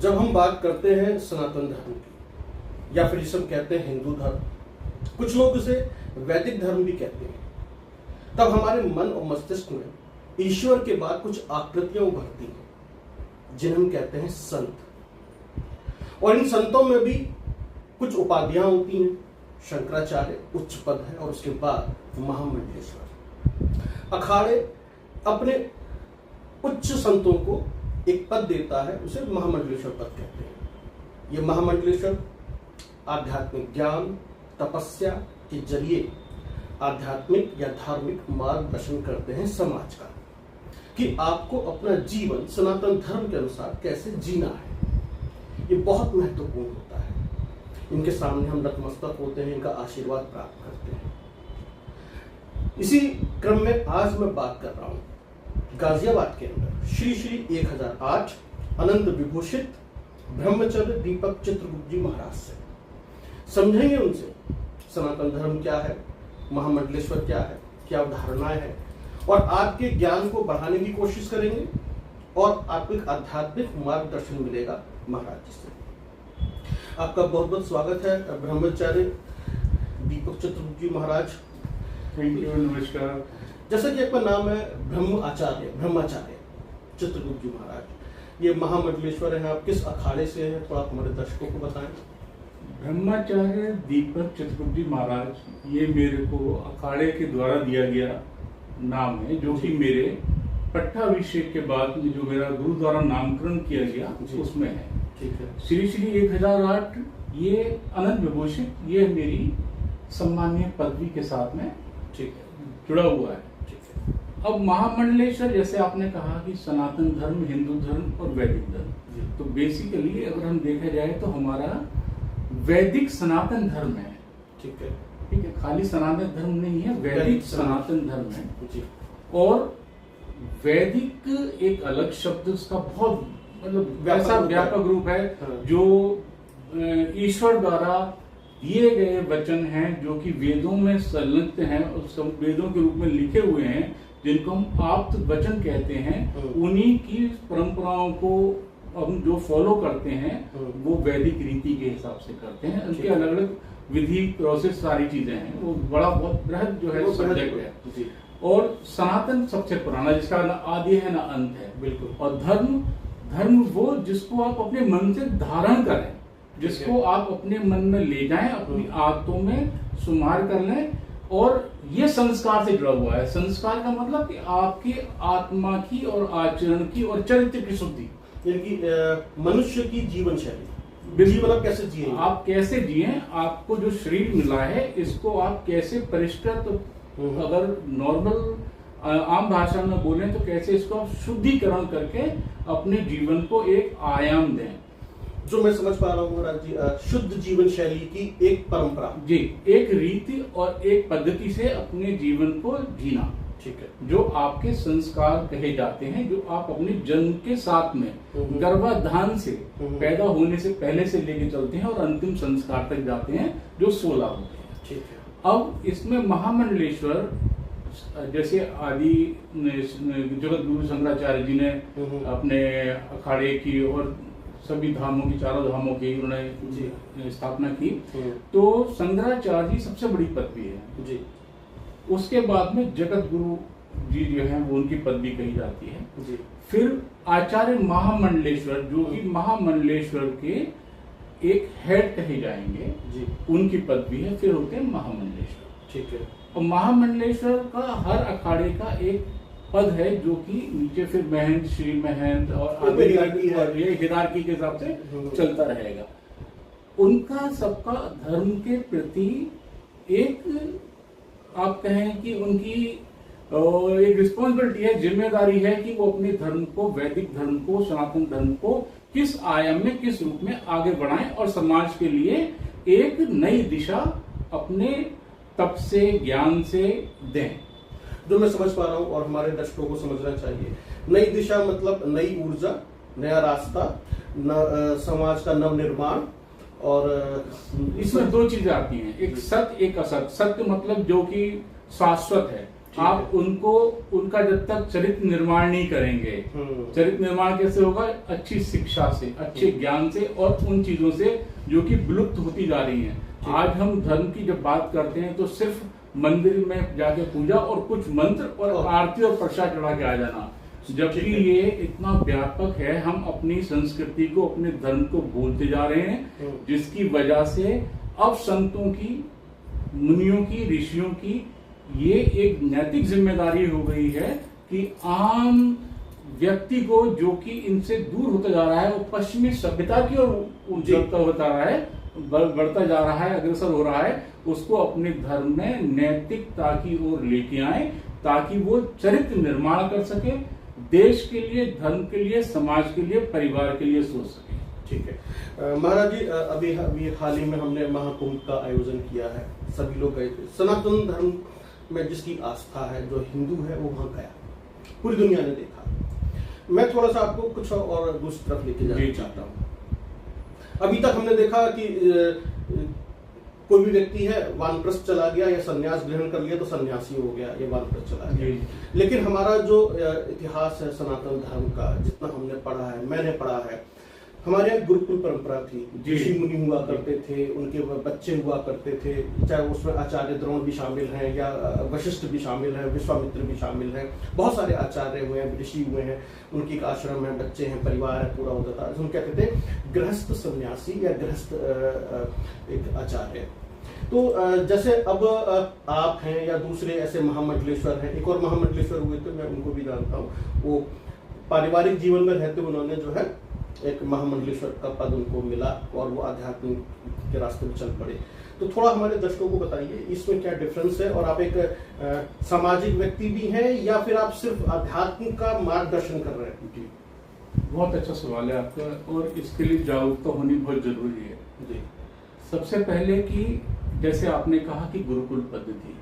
जब हम बात करते हैं सनातन धर्म की या फिर जिसे हम कहते हैं हिंदू धर्म, कुछ लोग इसे वैदिक धर्म भी कहते हैं, तब हमारे मन और मस्तिष्क में ईश्वर के बाद कुछ आकृतियां उभरती हैं जिन्हें हम कहते हैं संत। और इन संतों में भी कुछ उपाधियां होती हैं। शंकराचार्य उच्च पद है और उसके बाद महामंडलेश्वर। अखाड़े अपने उच्च संतों को एक पद देता है, उसे महामंडलेश्वर पद कहते हैं। ये महामंडलेश्वर आध्यात्मिक ज्ञान तपस्या के जरिए आध्यात्मिक या धार्मिक मार्गदर्शन करते हैं समाज का, कि आपको अपना जीवन सनातन धर्म के अनुसार कैसे जीना है। ये बहुत महत्वपूर्ण होता है। इनके सामने हम नतमस्तक होते हैं, इनका आशीर्वाद प्राप्त करते हैं। इसी क्रम में आज मैं बात कर रहा हूं गाजियाबाद के अंदर श्री श्री 1008 अनंत विभूषित ब्रह्मचर्य दीपक चित्रगुप्त जी महाराज से। समझेंगे उनसे सनातन धर्म क्या है, महामंडलेश्वर क्या है, क्या अवधारणाएं हैं, और आपके ज्ञान को बढ़ाने की कोशिश करेंगे और आपको एक आध्यात्मिक मार्गदर्शन मिलेगा महाराज जी से। आपका बहुत बहुत स्वागत है ब्रह्मचार्य दीपक चित्रगुप्त जी महाराज। थैंक यू, नमस्कार। जैसा कि आपका नाम है ब्रह्माचार्य चित्रगुप्त जी महाराज, ये महामंडलेश्वर हैं, आप किस अखाड़े से हैं, थोड़ा हमारे दर्शकों को बताएं। ब्रह्माचार्य दीपक चित्रगुप्त जी महाराज ये मेरे को अखाड़े के द्वारा दिया गया नाम है, जो कि मेरे पट्टाभिषेक के बाद में जो मेरा गुरु द्वारा नामकरण किया गया उसमें है। ठीक है। श्री श्री 1008 ये अनंत विभूषित, ये मेरी सम्मानीय पदवी के साथ में ठीक है जुड़ा हुआ है। अब महामंडलेश्वर, जैसे आपने कहा कि सनातन धर्म, हिंदू धर्म और वैदिक धर्म, तो बेसिकली अगर हम देखा जाए तो हमारा वैदिक सनातन धर्म है। ठीक है, ठीक है, खाली सनातन धर्म नहीं है, वैदिक सनातन धर्म है जी। और वैदिक एक अलग शब्द, उसका बहुत मतलब वैसा व्यापक रूप है जो ईश्वर द्वारा दिए गए वचन हैं, जो कि वेदों में संलग्न हैं और सब वेदों के रूप में लिखे हुए हैं, जिनको हम आप्त वचन कहते हैं। उन्हीं की परंपराओं को हम जो फॉलो करते हैं वो वैदिक रीति के हिसाब से करते हैं। उनके अलग अलग विधि प्रोसेस सारी चीजें हैं, वो बड़ा बहुत बृहद जो है सब्जेक्ट है। और सनातन सबसे पुराना, जिसका ना आदि है ना अंत है। बिल्कुल। और धर्म वो जिसको आप अपने मन से धारण करें, जिसको आप अपने मन में ले जाएं, अपनी आदतों में शुमार कर लें, और ये संस्कार से जुड़ा हुआ है। संस्कार का मतलब कि आपकी आत्मा की और आचरण की और चरित्र की शुद्धि, यानी कि मनुष्य की जीवन शैली, जीवन आप कैसे जिए, आप कैसे जिए, आपको जो शरीर मिला है इसको आप कैसे परिष्कृत, अगर नॉर्मल आम भाषा में बोलें तो कैसे इसको आप शुद्धिकरण करके अपने जीवन को एक आयाम दें। जो मैं समझ पा रहा हूँ महाराज जी, शुद्ध जीवन शैली की एक परंपरा, जी, एक रीति और एक पद्धति से अपने जीवन को जीना। ठीक है। जो आपके संस्कार कहे जाते हैं, जो आप अपने जन्म के साथ में गर्भाधान से पैदा होने से पहले से लेके चलते हैं और अंतिम संस्कार तक जाते हैं, जो 16 होते हैं। ठीक है। अब इसमें महामंडलेश्वर, जैसे आदि जगत गुरु शंकराचार्य जी ने अपने अखाड़े की और सभी धामों की, चारों धामों की उन्होंने स्थापना की, तो शंकराचार्य जी सबसे बड़ी पदवी है जी। उसके बाद में जगत गुरु जी जो है वो उनकी पदवी कही जाती है जी। फिर आचार्य महामंडलेश्वर, जो कि महामंडलेश्वर के एक हेड कहे जाएंगे जी, उनकी पदवी है। फिर होते हैं महामंडलेश्वर। ठीक है। और महामंडलेश्वर का हर अखाड़े का एक पद है, जो कि नीचे फिर महंत, श्री महंत और ये हिरार्की के हिसाब से चलता रहेगा। उनका सबका धर्म के प्रति एक, आप कहें कि उनकी एक रिस्पॉन्सिबिलिटी है, जिम्मेदारी है कि वो अपने धर्म को, वैदिक धर्म को, सनातन धर्म को किस आयाम में, किस रूप में आगे बढ़ाएं और समाज के लिए एक नई दिशा अपने तप से, ज्ञान से दें। जो मैं समझ पा रहा हूँ और हमारे दर्शकों को समझना चाहिए, नई दिशा मतलब नई ऊर्जा, नया रास्ता, समाज का नव निर्माण। और इसमें दो चीजें आती हैं, एक सत्य, एक असत्य। सत्य मतलब जो कि शाश्वत है, आप उनको उनका जब तक चरित्र निर्माण नहीं करेंगे, चरित्र निर्माण कैसे होगा? अच्छी शिक्षा से, अच्छे ज्ञान से और उन चीजों से जो कि विलुप्त होती जा रही हैं। आज हम धर्म की जब बात करते हैं तो सिर्फ मंदिर में जाके पूजा और कुछ मंत्र और आरती और प्रसाद चढ़ा के आ जाना, जबकि ये इतना व्यापक है। हम अपनी संस्कृति को, अपने धर्म को भूलते जा रहे हैं, जिसकी वजह से अब संतों की, मुनियों की, ऋषियों की ये एक नैतिक जिम्मेदारी हो गई है कि आम व्यक्ति को, जो कि इनसे दूर होता जा रहा है, वो पश्चिमी सभ्यता की ओर देखता होता रहा है, बढ़ता जा रहा है, अग्रसर हो रहा है, उसको अपने धर्म में नैतिकता की ओर लेके आए, ताकि वो चरित्र निर्माण कर सके, देश के लिए, धर्म के लिए, समाज के लिए, परिवार के लिए सोच सके। ठीक है महाराज जी, अभी हाल ही में हमने महाकुंभ का आयोजन किया है, सभी लोग गए थे। सनातन धर्म में जिसकी आस्था है, जो हिंदू है, वो वहां गया, पूरी दुनिया ने देखा। मैं थोड़ा सा आपको कुछ और दूसरी तरफ लेके जाना चाहता हूँ। अभी तक हमने देखा कि कोई भी व्यक्ति है, वानप्रस्थ चला गया या संन्यास ग्रहण कर लिया तो सन्यासी हो गया, ये वानप्रस्थ चला गया। लेकिन हमारा जो इतिहास है सनातन धर्म का, जितना हमने पढ़ा है, मैंने पढ़ा है, हमारे यहाँ गुरुकुल परंपरा थी, ऋषि मुनि हुआ करते थे, उनके बच्चे हुआ करते थे, चाहे उसमें आचार्य द्रोण भी शामिल हैं या वशिष्ठ भी शामिल हैं, विश्वामित्र भी शामिल हैं, बहुत सारे आचार्य हुए हैं, ऋषि हुए हैं, उनकी एक आश्रम है, बच्चे हैं, परिवार है, पूरा होता था। हम कहते थे गृहस्थ सन्यासी या गृहस्थ एक आचार्य। तो जैसे अब आप हैं या दूसरे ऐसे महामंडलेश्वर हैं, एक और महामंडलेश्वर हुए थे, मैं उनको भी जानता हूँ, वो पारिवारिक जीवन में रहते उन्होंने जो है एक महामंडलेश्वर का पद उनको मिला और वो आध्यात्मिक के रास्ते में चल पड़े। तो थोड़ा हमारे दर्शकों को बताइए इसमें क्या डिफरेंस है, और आप एक सामाजिक व्यक्ति भी हैं या फिर आप सिर्फ आध्यात्मिक का मार्गदर्शन कर रहे हैं? जी, बहुत अच्छा सवाल है आपका, और इसके लिए जागरूकता होनी बहुत जरूरी है। जी, सबसे पहले कि जैसे आपने कहा कि गुरुकुल पद्धति,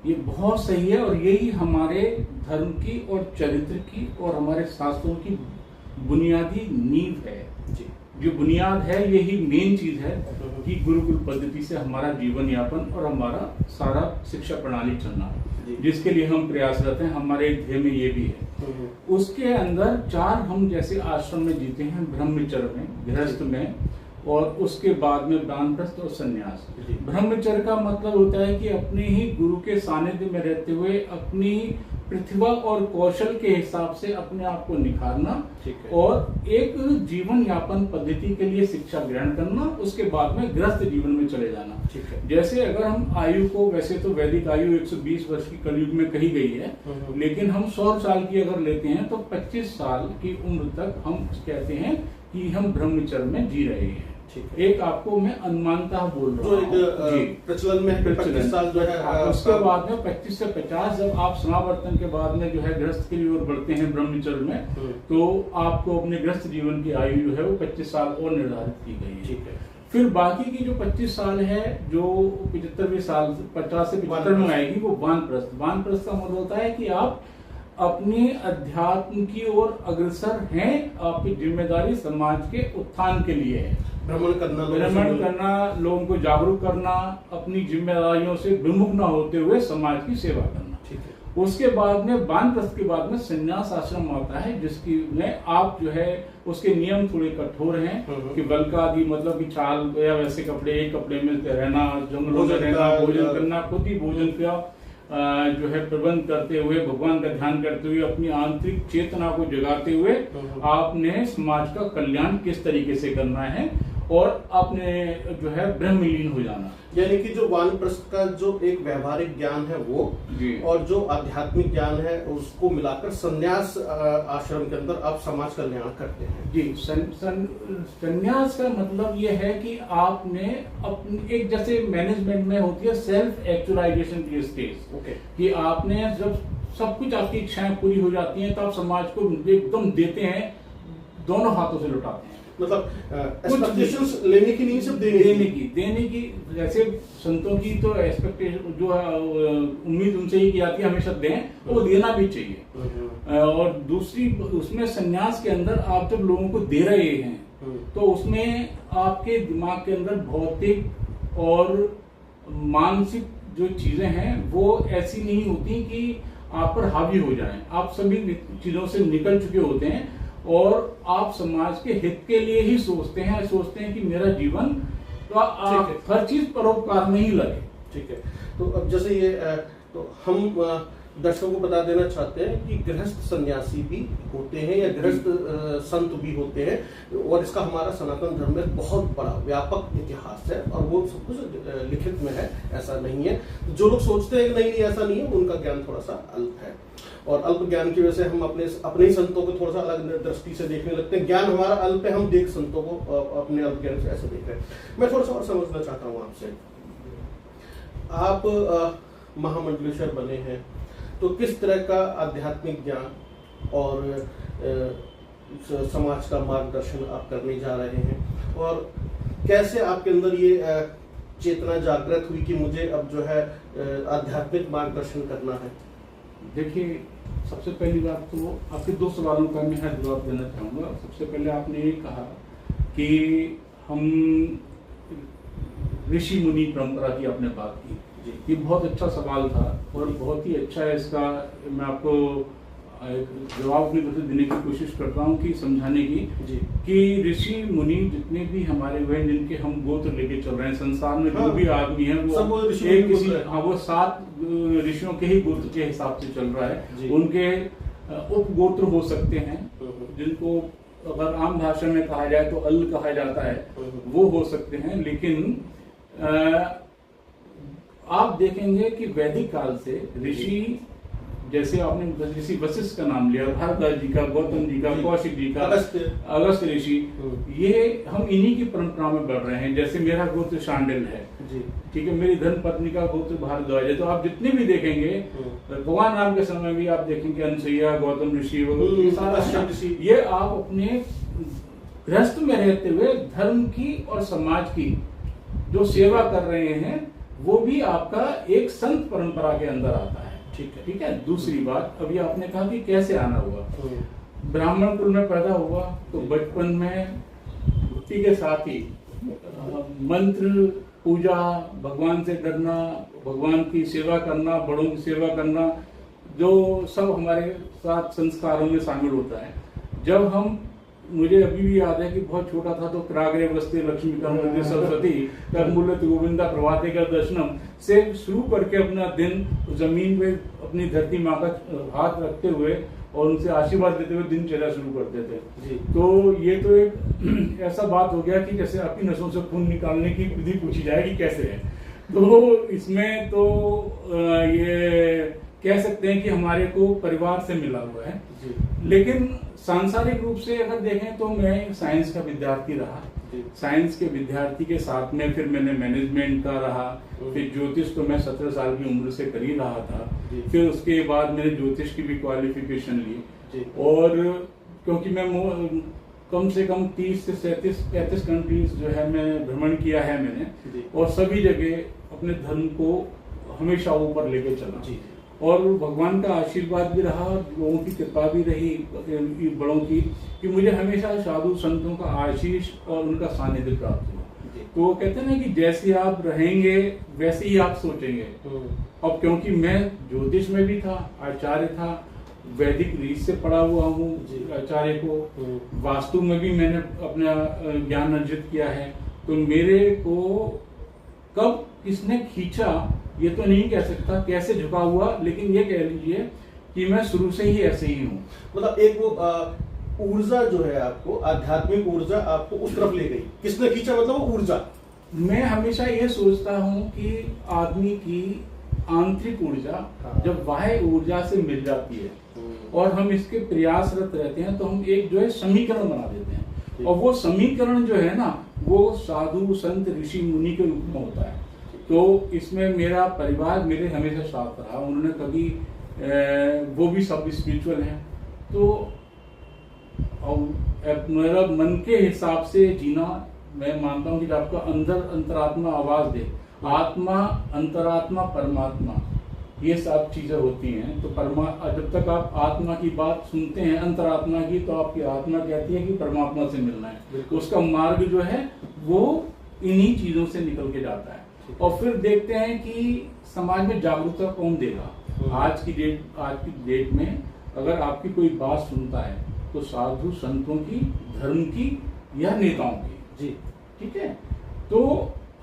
ये बहुत सही है, और यही हमारे धर्म की और चरित्र की और हमारे शास्त्रों की बुनियादी नींव है। जी, जो बुनियाद है, यही मेन चीज है कि गुरुकुल पद्धति से हमारा जीवन यापन और हमारा सारा शिक्षा प्रणाली चलना, जिसके लिए हम प्रयासरत हैं, हमारे ध्येय में ये भी है। उसके अंदर 4 हम जैसे आश्रम में जीते हैं, ब्रह्मचर्य में, गृहस्थ में, और उसके बाद में वानप्रस्थ और संन्यास। ब्रह्मचर्य का मतलब होता है कि अपने ही गुरु के सानिध्य में रहते हुए अपनी प्रतिभा और कौशल के हिसाब से अपने आप को निखारना, और एक जीवन यापन पद्धति के लिए शिक्षा ग्रहण करना, उसके बाद में गृहस्थ जीवन में चले जाना। जैसे अगर हम आयु को, वैसे तो वैदिक आयु 120 वर्ष की कलयुग में कही गई है, लेकिन हम 100 साल की अगर लेते हैं तो 25 साल की उम्र तक हम कहते हैं कि हम ब्रह्मचर्य में जी रहे हैं। एक आपको मैं अनुमानता बोल रहा हूँ, प्रचलन में 25 साल जो है, उसके बाद में 25 से 50 जब आप समावर्तन के बाद में जो है गृहस्थ की ओर बढ़ते हैं ब्रह्मचर्य में, तो आपको अपने गृहस्थ जीवन की आयु जो है वो 25 साल और निर्धारित की गई है। फिर बाकी की जो 25 साल है, जो 75वें साल 50 से 75 में आएगी, वो वानप्रस्थ। वानप्रस्थ का मतलब होता है कि आप अपने अध्यात्म की ओर अग्रसर हैं, आपकी जिम्मेदारी समाज के उत्थान के लिए है, भ्रमण करना, लोगों को जागरूक करना, अपनी जिम्मेदारियों से विमुख न होते हुए समाज की सेवा करना। उसके बाद में वानप्रस्थ के बाद में संन्यास आश्रम आता है, जिसकी में आप जो है उसके नियम थोड़े कठोर हैं कि बल्का आदि, मतलब कि चाल या वैसे कपड़े, एक कपड़े में रहना, जंगलों में रहना, भोजन करना, खुद ही भोजन का जो है प्रबंध करते हुए, भगवान का ध्यान करते हुए, अपनी आंतरिक चेतना को जगाते हुए आपने समाज का कल्याण किस तरीके से करना है, और आपने जो है ब्रह्मलीन हो जाना। यानी कि जो वानप्रस्थ का जो एक व्यवहारिक ज्ञान है वो, और जो आध्यात्मिक ज्ञान है उसको मिलाकर संन्यास आश्रम के अंदर आप समाज कल्याण करते हैं। जी, संन्यास का मतलब ये है कि आपने अपनी एक, जैसे मैनेजमेंट में होती है सेल्फ एक्चुअलाइजेशन की स्टेज, कि आपने जब सब कुछ आपकी इच्छाएं पूरी हो जाती हैं, तो आप समाज को एकदम देते हैं, दोनों हाथों से लुटाते हैं। मतलब एक्सपेक्टेशंस लेने की नहीं, सिर्फ देने की। जैसे संतों की तो एक्सपेक्टेशन जो उम्मीद उनसे ही की जाती है, हमेशा दें, तो वो देना भी चाहिए। और दूसरी, उसमें संन्यास के अंदर आप जब लोगों को दे रहे हैं, तो उसमें आपके दिमाग के अंदर भौतिक और मानसिक जो चीजें हैं वो ऐसी नहीं होती कि आप पर हावी हो जाएं। आप सभी चीजों से निकल चुके होते हैं और आप समाज के हित के लिए ही सोचते हैं कि मेरा जीवन तो हर चीज परोपकार में ही लगे। ठीक है, तो अब जैसे ये तो हम दर्शकों को बता देना चाहते हैं कि गृहस्थ सन्यासी भी होते हैं या गृहस्थ संत भी होते हैं, और इसका हमारा सनातन धर्म में बहुत बड़ा व्यापक इतिहास है और वो सब कुछ लिखित में है, ऐसा नहीं है। जो लोग सोचते हैं कि नहीं ऐसा नहीं है, उनका ज्ञान थोड़ा सा अल्प है, और अल्प ज्ञान की वजह से हम अपने ही संतों को थोड़ा सा अलग दृष्टि से देखने लगते हैं। ज्ञान हमारा अल्प है, हम देख संतों को अपने अल्प ज्ञान से ऐसे देख रहे हैं। मैं थोड़ा सा और समझना चाहता हूँ आपसे, आप महामंडलेश्वर बने हैं, तो किस तरह का आध्यात्मिक ज्ञान और समाज का मार्गदर्शन आप करने जा रहे हैं, और कैसे आपके अंदर ये चेतना जागृत हुई कि मुझे अब जो है आध्यात्मिक मार्गदर्शन करना है? देखिए, सबसे पहली बात तो आपके दो सवालों का मैं जवाब देना चाहूँगा। सबसे पहले आपने ये कहा कि हम ऋषि मुनि परंपरा की आपने बात की, ये बहुत अच्छा सवाल था और बहुत ही अच्छा है। इसका मैं आपको जवाब अपनी तरफ से देने की कोशिश करता हूँ कि समझाने की कि ऋषि मुनि जितने भी हमारे हुए, जिनके हम गोत्र लेके चल रहे हैं संसार में, जो भी आदमी है वो एक किसी वो 7 ऋषियों के ही गोत्र के हिसाब से चल रहा है। उनके उप गोत्र हो सकते हैं, जिनको अगर आम भाषा में कहा जाए तो अल कहा जाता है, वो हो सकते हैं। लेकिन आप देखेंगे कि वैदिक काल से ऋषि, जैसे आपने ऋषि वशिष्ठ का नाम लिया, भारद्वाज जी का, गौतम जी का, कौशिक जी का, अगस्त ऋषि, ये हम इन्हीं की परंपरा में बढ़ रहे हैं। जैसे मेरा गोत्र शांडिल है, ठीक है, मेरी धर्म पत्नी का गोत्र भारद्वाज है। तो आप जितने भी देखेंगे भगवान राम के समय भी आप देखेंगे अनसुईया, गौतम ऋषि, ये आप अपने गृहस्थ में रहते हुए धर्म की और समाज की जो सेवा कर रहे हैं, वो भी आपका एक संत परंपरा के अंदर आता है। ठीक है। दूसरी बात, अभी आपने कहा कि कैसे आना हुआ। ब्राह्मण कुल में पैदा हुआ तो बचपन में भक्ति के साथ ही मंत्र, पूजा, भगवान से डरना, भगवान की सेवा करना, बड़ों की सेवा करना, जो सब हमारे साथ संस्कारों में शामिल होता है। जब हम, मुझे अभी भी याद है कि बहुत छोटा था तो क्राग्रे वस्ते लक्ष्मी का मंदिर सरस्वती कर्मूलत गोविंदा प्रभाते का दर्शनम से शुरू करके अपना दिन जमीन पे अपनी धरती माँ का हाथ रखते हुए और उनसे आशीर्वाद देते हुए दिनचर्या शुरू करते थे। तो ये तो एक ऐसा बात हो गया कि जैसे आपकी नसों से खून निकालने की विधि पूछी जाए कि कैसे है। तो इसमें तो ये कह सकते हैं कि हमारे को परिवार से मिला हुआ है। लेकिन सांसारिक रूप से अगर देखें तो मैं साइंस का विद्यार्थी रहा। साइंस के विद्यार्थी के साथ में फिर मैंने मैनेजमेंट का रहा, फिर ज्योतिष तो मैं 17 साल की उम्र से कर ही रहा था। फिर उसके बाद मैंने ज्योतिष की भी क्वालिफिकेशन ली, और क्योंकि मैं कम से कम 30 से 35 कंट्रीज जो है मैं भ्रमण किया है मैंने, और सभी जगह अपने धर्म को हमेशा ऊपर लेके चला, और भगवान का आशीर्वाद भी रहा, लोगों की कृपा भी रही बड़ों की, कि मुझे हमेशा साधु संतों का आशीष और उनका सानिध्य प्राप्त हुआ। तो वो कहते हैं ना कि जैसे आप रहेंगे वैसे ही आप सोचेंगे। अब क्योंकि मैं ज्योतिष में भी था, आचार्य था, वैदिक रीत से पढ़ा हुआ हूँ आचार्य को, वास्तु में भी मैंने अपना ज्ञान अर्जित किया है। तो मेरे को कब किसने खींचा ये तो नहीं कह सकता, कैसे झुका हुआ, लेकिन ये कह लीजिए कि मैं शुरू से ही ऐसे ही हूँ। मतलब एक वो ऊर्जा जो है आपको, आध्यात्मिक ऊर्जा आपको उस तरफ ले गई, किसने खींचा, मतलब वो ऊर्जा। मैं हमेशा ये सोचता हूँ कि आदमी की आंतरिक ऊर्जा जब बाह्य ऊर्जा से मिल जाती है और हम इसके प्रयासरत रहते हैं, तो हम एक जो है समीकरण बना देते हैं, और वो समीकरण जो है ना, वो साधु संत ऋषि मुनि के रूप में होता है। तो इसमें मेरा परिवार मेरे हमेशा साथ रहा, उन्होंने कभी वो भी सब स्पिरिचुअल हैं, तो मेरा मन के हिसाब से जीना, मैं मानता हूँ कि आपका अंदर अंतरात्मा आवाज दे, आत्मा, अंतरात्मा, परमात्मा, ये सब चीजें होती हैं। तो जब तक आप आत्मा की बात सुनते हैं, अंतरात्मा की, तो आपकी आत्मा कहती है कि परमात्मा से मिलना है। उसका मार्ग जो है वो इन्हीं चीजों से निकल के जाता है। और फिर देखते हैं कि समाज में जागरूकता कौन देगा। आज की डेट में अगर आपकी कोई बात सुनता है तो साधु संतों की, धर्म की या नेताओं की। जी, ठीक है। तो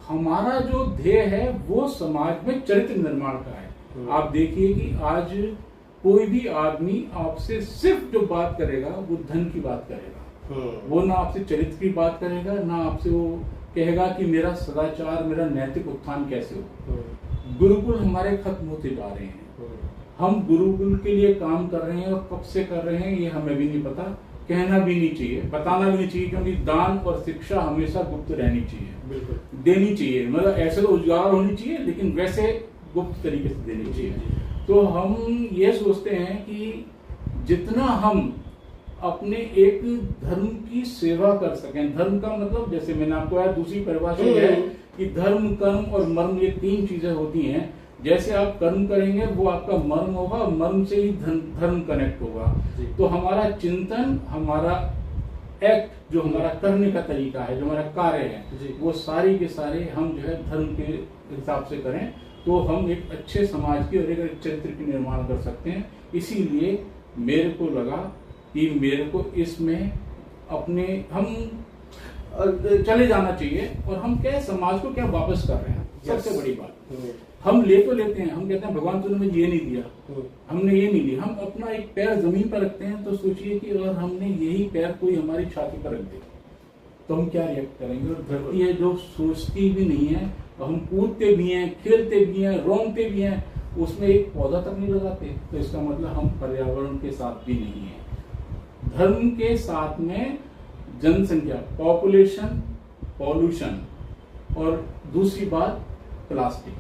हमारा जो ध्येय है वो समाज में चरित्र निर्माण का है। आप देखिए कि आज कोई भी आदमी आपसे सिर्फ जो बात करेगा वो धन की बात करेगा। वो ना आपसे चरित्र की बात करेगा, ना आपसे वो कहेगा कि मेरा सदाचार, मेरा नैतिक उत्थान कैसे हो। गुरुकुल हमारे खत्म होते जा रहे हैं। हम गुरुकुल के लिए काम कर रहे हैं और कब से कर रहे हैं ये हमें भी नहीं पता, कहना भी नहीं चाहिए, बताना भी नहीं चाहिए, क्योंकि दान और शिक्षा हमेशा गुप्त रहनी चाहिए, बिल्कुल देनी चाहिए। मतलब ऐसे तो रोजगार होनी चाहिए, लेकिन वैसे गुप्त तरीके से देनी चाहिए। तो हम ये सोचते हैं कि जितना हम अपने एक धर्म की सेवा कर सकें, धर्म का मतलब जैसे मैंने आपको कहा दूसरी परिभाषा है कि धर्म, कर्म और मर्म, ये 3 चीजें होती हैं। जैसे आप कर्म करेंगे वो आपका मर्म होगा, मर्म से ही धर्म कनेक्ट होगा। तो हमारा चिंतन, हमारा एक्ट, जो हमारा करने का तरीका है, जो हमारा कार्य है, वो सारी के सारे हम जो है धर्म के हिसाब से करें तो हम एक अच्छे समाज की और एक चरित्र की निर्माण कर सकते हैं। इसीलिए मेरे को लगा कि मेरे को इसमें अपने हम चले जाना चाहिए और हम क्या समाज को क्या वापस कर रहे हैं। सबसे बड़ी बात, हम ले तो लेते हैं, हम कहते हैं भगवान तूने मुझे ये नहीं दिया, हमने ये नहीं लिया। हम अपना एक पैर जमीन पर रखते हैं तो सोचिए कि अगर हमने यही पैर कोई हमारी छाती पर रख दिया तो हम क्या रिएक्ट करेंगे। और धरती है जो सोचती भी नहीं है, तो हम कूदते भी हैं, खेलते भी हैं, रोंगते भी हैं, उसमें एक पौधा तक नहीं लगाते, तो इसका मतलब हम पर्यावरण के साथ भी नहीं है। धर्म के साथ में जनसंख्या, पॉपुलेशन, पॉल्यूशन और दूसरी बात प्लास्टिक,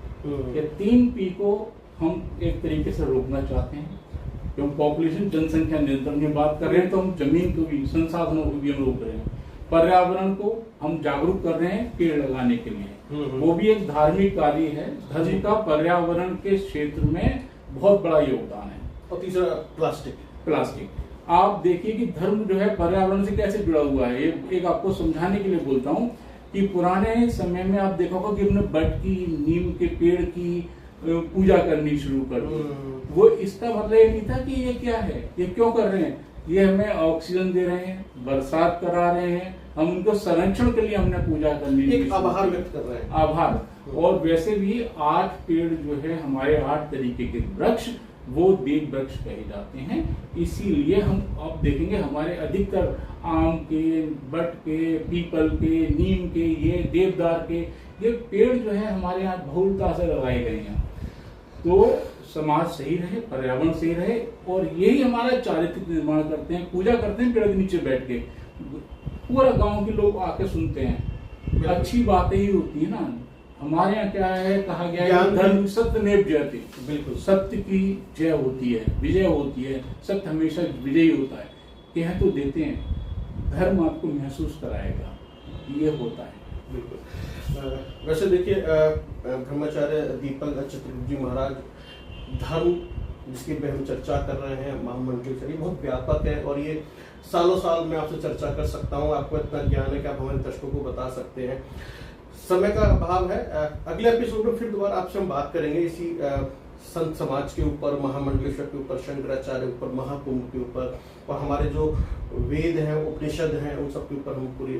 ये 3 P को हम एक तरीके से रोकना चाहते हैं। क्योंकि पॉपुलेशन, जनसंख्या नियंत्रण की बात कर रहे हैं तो हम जमीन को भी, संसाधनों को भी हम रोक रहे हैं। पर्यावरण को हम जागरूक कर रहे हैं पेड़ लगाने के लिए, वो भी एक धार्मिक कार्य है। धर्म का पर्यावरण के क्षेत्र में बहुत बड़ा योगदान है। और तीसरा प्लास्टिक। आप देखिए कि धर्म जो है पर्यावरण से कैसे जुड़ा हुआ है। एक आपको समझाने के लिए बोलता हूँ कि पुराने समय में आप देखोगे कि हमने बट की, नीम के पेड़ की पूजा करनी शुरू कर दी। वो इसका मतलब ये नहीं था कि ये क्या है, ये क्यों कर रहे हैं, ये हमें ऑक्सीजन दे रहे हैं, बरसात करा रहे हैं, हम उनको संरक्षण के लिए हमने पूजा करनी, एक आभार व्यक्त कर रहे हैं। आभार। और वैसे भी 8 पेड़ जो है हमारे 8 तरीके के वृक्ष, वो देव वृक्ष कहे जाते हैं। इसीलिए हम अब देखेंगे हमारे अधिकतर आम के, बट के, पीपल के, नीम के, ये देवदार के, ये पेड़ जो है हमारे यहाँ बहुलता से लगाए गए हैं। तो समाज सही रहे, पर्यावरण सही रहे, और यही हमारा चारित्रिक निर्माण करते हैं। पूजा करते हैं पेड़ के नीचे बैठ के, पूरा गांव के लोग आके सुनते हैं, अच्छी बातें ही होती है ना। हमारे यहाँ क्या है, कहा गया है धर्म सत्यमेव जयते, बिल्कुल सत्य की जय होती है, विजय होती है, सत्य हमेशा विजयी होता है। कह तो देते हैं, धर्म आपको महसूस कराएगा, ये होता है। बिल्कुल। वैसे देखिए ब्रह्मचार्य दीपक चतुर्वेदी जी महाराज, धर्म जिसकी पे हम चर्चा कर रहे हैं, महामंडलेश्वरी, बहुत व्यापक है और ये सालों साल मैं आपसे चर्चा कर सकता हूँ। आपको इतना ज्ञान है कि आप हमारे दर्शकों को बता सकते हैं। समय का अभाव है। अगले एपिसोड में फिर दोबारा आपसे हम बात करेंगे इसी संत समाज के ऊपर, महामंडलेश्वर के ऊपर, शंकराचार्य के ऊपर, महाकुंभ के ऊपर, और हमारे जो वेद हैं, उपनिषद हैं, उन सब के ऊपर हम पूरी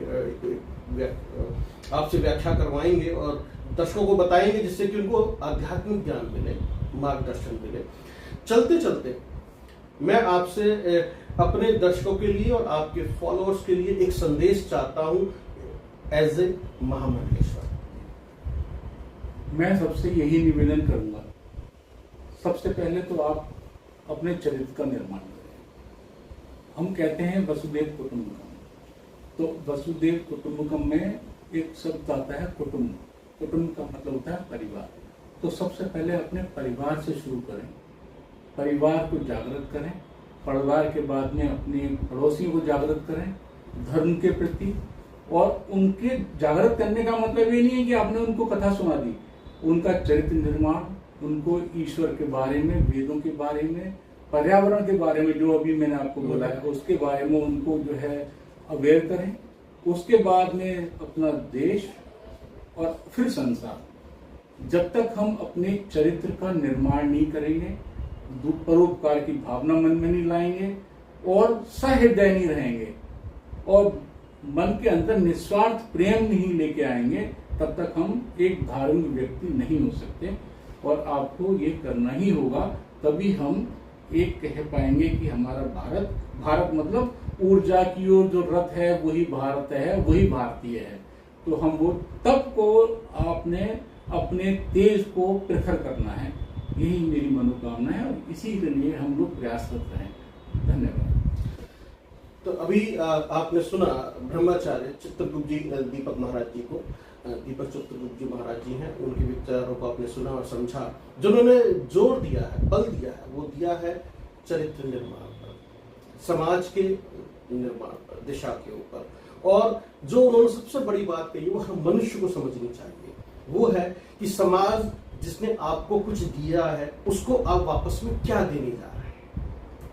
आपसे व्याख्या करवाएंगे और दर्शकों को बताएंगे, जिससे कि उनको आध्यात्मिक ज्ञान मिले, मार्गदर्शन मिले। चलते चलते मैं आपसे अपने दर्शकों के लिए और आपके फॉलोअर्स के लिए एक संदेश चाहता हूं एज ए महामंडलेश्वर। मैं सबसे यही निवेदन करूंगा, सबसे पहले तो आप अपने चरित्र का निर्माण करें। हम कहते हैं वसुदेव कुटुंबकम, तो वसुदेव कुटुंबकम में एक शब्द आता है कुटुंब। कुटुंब का मतलब होता है परिवार। तो सबसे पहले अपने परिवार से शुरू करें, परिवार को जागृत करें, परिवार के बाद में अपने पड़ोसियों को जागृत करें धर्म के प्रति। और उनके जागृत करने का मतलब ये नहीं है कि आपने उनको कथा सुना दी, उनका चरित्र निर्माण, उनको ईश्वर के बारे में, वेदों के बारे में, पर्यावरण के बारे में, जो अभी मैंने आपको बोला है उसके बारे में उनको जो है अवेयर करें। उसके बाद में अपना देश और फिर संसार। जब तक हम अपने चरित्र का निर्माण नहीं करेंगे, परोपकार की भावना मन में नहीं लाएंगे और सहृदयनी रहेंगे और मन के अंदर निस्वार्थ प्रेम नहीं लेके आएंगे, तब तक हम एक धार्मिक व्यक्ति नहीं हो सकते। और आपको ये करना ही होगा, तभी हम एक कह पाएंगे कि हमारा भारत मतलब ऊर्जा की ओर जो रथ है वही भारत है, वही भारतीय है। तो हम वो तब को आपने अपने तेज को प्रेफर करना है, यही मेरी मनोकामना है और इसी के लिए हम लोग प्रयासरत रहें। धन्यवाद। तो अभी आपने सुना ब्रह्माचार्य चित्रगुप्त जी दीपक महाराज जी को, दीपक चित्रगुप्त जी महाराज जी हैं, उनके विचारों को आपने सुना और समझा। जिन्होंने जोर दिया है, बल दिया है, वो दिया है चरित्र निर्माण पर, समाज के निर्माण पर, दिशा के ऊपर। और जो उन्होंने सबसे बड़ी बात कही वो हम मनुष्य को समझनी चाहिए, वो है कि समाज जिसने आपको कुछ दिया है उसको आप वापस में क्या देने जा रहे हैं,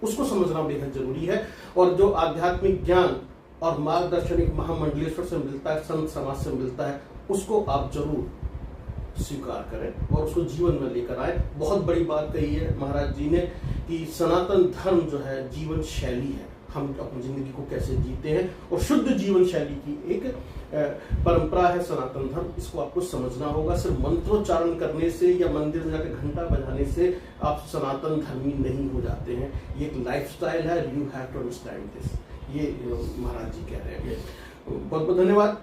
उसको समझना बेहद जरूरी है। और जो आध्यात्मिक ज्ञान और मार्गदर्शन एक महामंडलेश्वर से मिलता है, संत समाज से मिलता है, उसको आप जरूर स्वीकार करें और उसको जीवन में लेकर आए। बहुत बड़ी बात कही है महाराज जी ने कि सनातन धर्म जो है जीवन शैली है, हम अपनी जिंदगी को कैसे जीते हैं, और शुद्ध जीवन शैली की एक परंपरा है सनातन धर्म। इसको आपको समझना होगा। सिर्फ मंत्रोच्चारण करने से या मंदिर में जाकर घंटा बजाने से आप सनातन धर्मी नहीं हो जाते हैं। ये एक लाइफस्टाइल है, you have to understand this. ये महाराज जी कह रहे हैं। बहुत बहुत धन्यवाद।